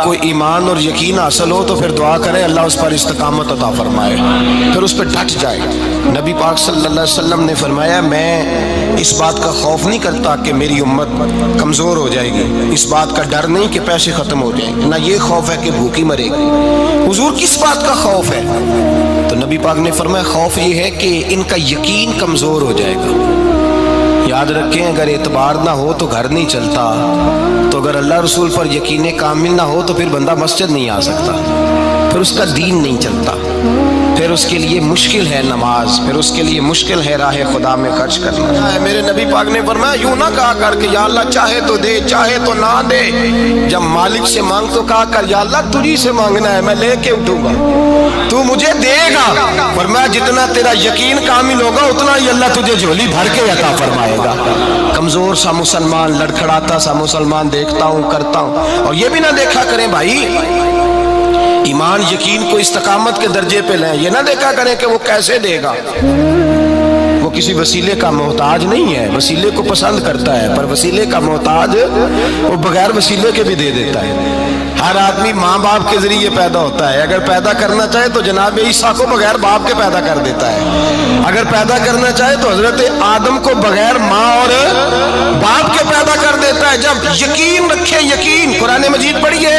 کو ایمان اور یقین حاصل ہو تو پھر دعا کرے اللہ اس پر استقامت عطا فرمائے، پھر اس پہ ڈٹ جائے۔ نبی پاک صلی اللہ علیہ وسلم نے فرمایا میں اس بات کا خوف نہیں کرتا کہ میری امت کمزور ہو جائے گی، اس بات کا ڈر نہیں کہ پیسے ختم ہو جائیں گے، نہ یہ خوف ہے کہ بھوکی مرے گی۔ حضور کس بات کا خوف ہے؟ تو نبی پاک نے فرمایا خوف یہ ہے کہ ان کا یقین کمزور ہو جائے گا۔ یاد رکھیں اگر اعتبار نہ ہو تو گھر نہیں چلتا، تو اگر اللہ رسول پر یقین کامل نہ ہو تو پھر بندہ مسجد نہیں آ سکتا، پھر اس کا دین نہیں چلتا، پھر اس کے لیے مشکل ہے نماز، پھر اس کے لیے مشکل ہے راہ خدا میں خرچ کرنا۔ میرے نبی پاک نے فرمایا یوں نہ کہا کر کہ یا اللہ چاہے تو دے چاہے تو نہ دے، جب مالک سے مانگ تو کہا کر یا اللہ تجھی سے مانگنا ہے، میں لے کے اٹھوں گا، تو مجھے دے گا۔ فرمایا جتنا تیرا یقین کامل ہوگا اتنا ہی اللہ تجھے جھولی بھر کے عطا فرمائے گا۔ کمزور سا مسلمان، لڑکھڑاتا سا مسلمان دیکھتا ہوں کرتا ہوں، اور یہ بھی نہ دیکھا کریں بھائی ایمان یقین کو استقامت کے درجے پہ لیں، یہ نہ دیکھا کریں کہ وہ کیسے دے گا، وہ کسی وسیلے کا محتاج نہیں ہے، وسیلے کو پسند کرتا ہے، پر وسیلے کا محتاج وہ بغیر وسیلے کے بھی دے دیتا ہے۔ ہر آدمی ماں باپ کے ذریعے پیدا ہوتا ہے، اگر پیدا کرنا چاہے تو جناب عیسیٰ کو بغیر باپ کے پیدا کر دیتا ہے، اگر پیدا کرنا چاہے تو حضرت آدم کو بغیر ماں اور باپ کے پیدا کر دیتا ہے۔ جب یقین رکھے، یقین قرآن مجید پڑھیے،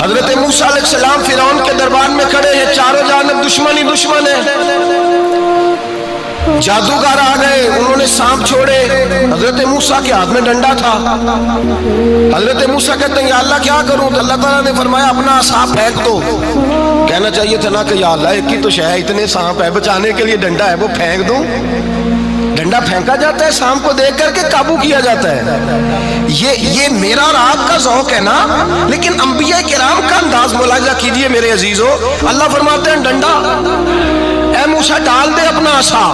حضرت موسیٰ علیہ السلام فرعون کے دربار میں کھڑے ہیں، چاروں جانب دشمن ہی دشمن ہے، جادوگر آ گئے، انہوں نے سانپ چھوڑے، حضرت موسیٰ کے ہاتھ میں ڈنڈا تھا، حضرت موسیٰ کہتے ہیں یا اللہ کیا کروں؟ تو اللہ تعالیٰ نے فرمایا اپنا سانپ پھینک دو۔ کہنا چاہیے تھا نا کہ یا اللہ ایک ہی تو شے ہے، اتنے سانپ ہے، بچانے کے لیے ڈنڈا ہے وہ پھینک دوں؟ ڈنڈا پھینکا جاتا ہے، سانپ کو دیکھ کر کے قابو کیا جاتا ہے۔ یہ میرا اور آپ کا ذوق ہے نا، لیکن انبیاء کرام کا انداز ملاحظہ کیجئے میرے عزیزو۔ اللہ فرماتے ہیں ڈنڈا، اے موسیٰ ڈال دے اپنا عصا،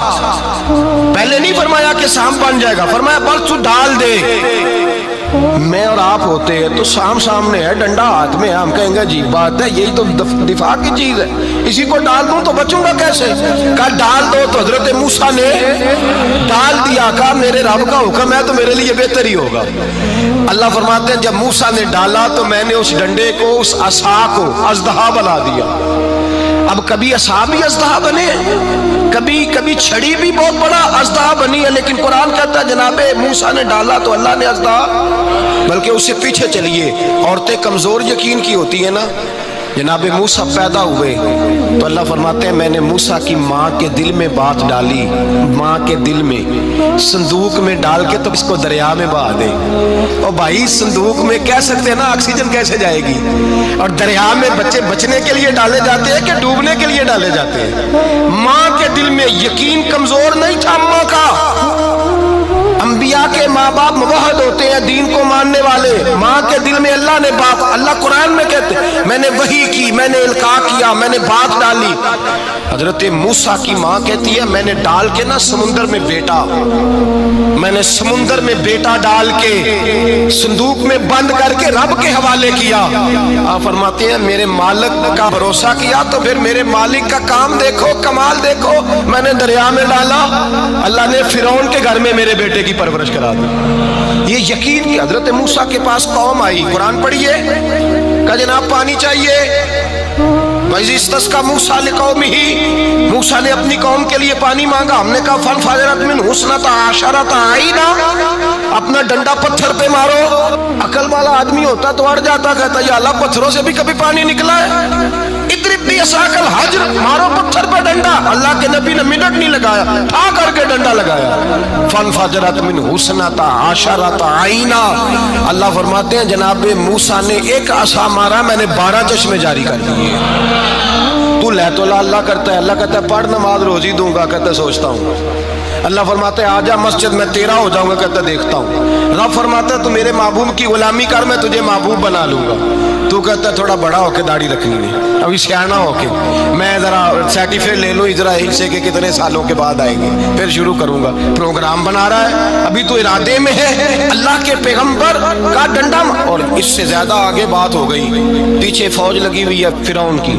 پہلے نہیں فرمایا کہ سانپ بن جائے گا، فرمایا بس تو ڈال دے۔ میں اور آپ ہوتے ہیں تو سام سامنے ہے، ڈنڈا ہاتھ میں ہے، ہم کہیں گے عجیب بات ہے، یہی تو دفاع کی چیز ہے، اسی کو ڈال دوں تو بچوں گا کیسے؟ کہا ڈال دو، تو حضرت موسیٰ نے ڈال دیا، کہا میرے رب کا حکم ہے تو میرے لیے بہتر ہی ہوگا۔ اللہ فرماتے ہیں جب موسیٰ نے ڈالا تو میں نے اس ڈنڈے کو، اس عصا کو اژدہا بنا دیا۔ اب کبھی عصا بھی اژدہا بنے، کبھی چھڑی بھی بہت بڑا اژدہا بنی ہے، لیکن قرآن کہتا ہے جناب موسیٰ نے ڈالا تو اللہ نے اژدہا، بلکہ اس سے پیچھے چلیے، عورتیں کمزور یقین کی ہوتی ہیں نا، جناب موسیٰ پیدا ہوئے تو اللہ فرماتے ہیں میں نے موسیٰ کی ماں کے دل میں بات ڈالی، ماں کے دل میں صندوق میں ڈال کے تو اس کو دریا میں بہا دے۔ اور بھائی صندوق میں کہہ سکتے ہیں نا آکسیجن کیسے جائے گی، اور دریا میں بچے بچنے کے لیے ڈالے جاتے ہیں کہ ڈوبنے کے لیے ڈالے جاتے ہیں؟ ماں کے دل میں یقین کمزور نہیں تھا ماں کا۔ انبیاء کے ماں باپ موحد ہوتے ہیں، دین کو ماننے والے، ماں کے دل میں اللہ نے بات، اللہ قرآن میں کہتے ہیں میں نے وحی کی، میں نے القاء کیا، میں نے بات ڈالی۔ حضرت موسیٰ کی ماں کہتی ہے میں نے ڈال کے نا سمندر میں بیٹا، میں نے سمندر میں بیٹا ڈال کے صندوق میں بند کر کے رب کے حوالے کیا۔ آپ فرماتے ہیں میرے مالک کا بھروسہ کیا تو پھر میرے مالک کا کام دیکھو، کمال دیکھو، میں نے دریا میں ڈالا، اللہ نے فرعون کے گھر میں میرے بیٹے کی پرورش کرا دی۔ یہ یقین کہ حضرت موسیٰ کے پاس قوم آئی، قرآن پڑھیے، کہ جناب پانی چاہیے، وَإِذِ اسْتَسْقَىٰ مُوسَىٰ لِقَوْمِهِ، موسیٰ نے اپنی قوم کے لیے پانی مانگا، ہم نے کہا فَانْفَجَرَتْ مِنْهُ اثْنَتَا عَشَرَةَ عَيْنًا، اپنا ڈنڈا پتھر پہ مارو۔ عقل والا آدمی ہوتا تو اڑ جاتا، کہتا یا اللہ پتھروں سے بھی کبھی پانی نکلا ہے؟ اضرب بعصاک الحجر، مارو پتھر پہ ڈنڈا۔ اللہ کے نبی نے منٹ نہیں لگایا، ٹھا کر کے ڈنڈا لگایا، فَانْفَجَرَتْ مِنْهُ اثْنَتَا عَشَرَةَ عَيْنًا۔ اللہ فرماتے ہیں جناب موسیٰ نے ایک عصا مارا، میں نے 12 چشمے جاری کر دیے۔ تو لے تو اللہ کرتا ہے، اللہ کہتا ہے پڑھ نماز روزی دوں گا، کہتا ہے سوچتا ہوں۔ اللہ فرماتا ہے آجا مسجد میں تیرا ہو جاؤں گا، کہتا ہے دیکھتا ہوں۔ رب فرماتا ہے تو میرے محبوب کی غلامی کر، میں تجھے محبوب بنا لوں گا۔ تو کہتا ہے تھوڑا بڑا ہو کے داڑھی رکھنی ہے، ابھی سیانا ہو کے میں ذرا سرٹیفکیٹ لے لوں اسرائیل سے کہ کتنے سالوں کے بعد آئیں گے، پھر شروع کروں گا۔ پروگرام بنا رہا ہے، ابھی تو ارادے میں ہے اللہ کے پیغمبر کا ڈنڈا، اور اس سے زیادہ آگے بات ہو گئی، پیچھے فوج لگی ہوئی ہے فرعون کی۔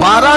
12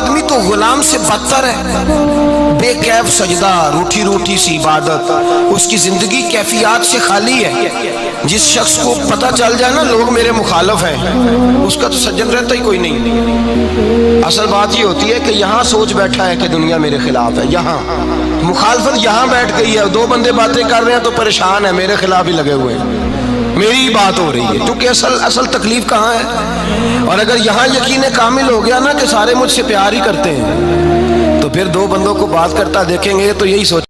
آدمی تو غلام سے بدتر ہے، بے کیف سجدہ، روٹھی روٹھی سی عبادت، اس کی زندگی کیفیات سے خالی ہے۔ جس شخص کو پتہ چل جائے نا لوگ میرے مخالف ہیں، اس کا تو سجن رہتا ہی کوئی نہیں۔ اصل بات یہ ہوتی ہے کہ یہاں سوچ بیٹھا ہے کہ دنیا میرے خلاف ہے، یہاں مخالفت یہاں بیٹھ گئی ہے، دو بندے باتیں کر رہے ہیں تو پریشان ہے، میرے خلاف ہی لگے ہوئے ہیں، میری بات ہو رہی ہے، کیونکہ اصل تکلیف کہاں ہے؟ اور اگر یہاں یقین کامل ہو گیا نا کہ سارے مجھ سے پیار ہی کرتے ہیں، تو پھر دو بندوں کو بات کرتا دیکھیں گے تو یہی سوچ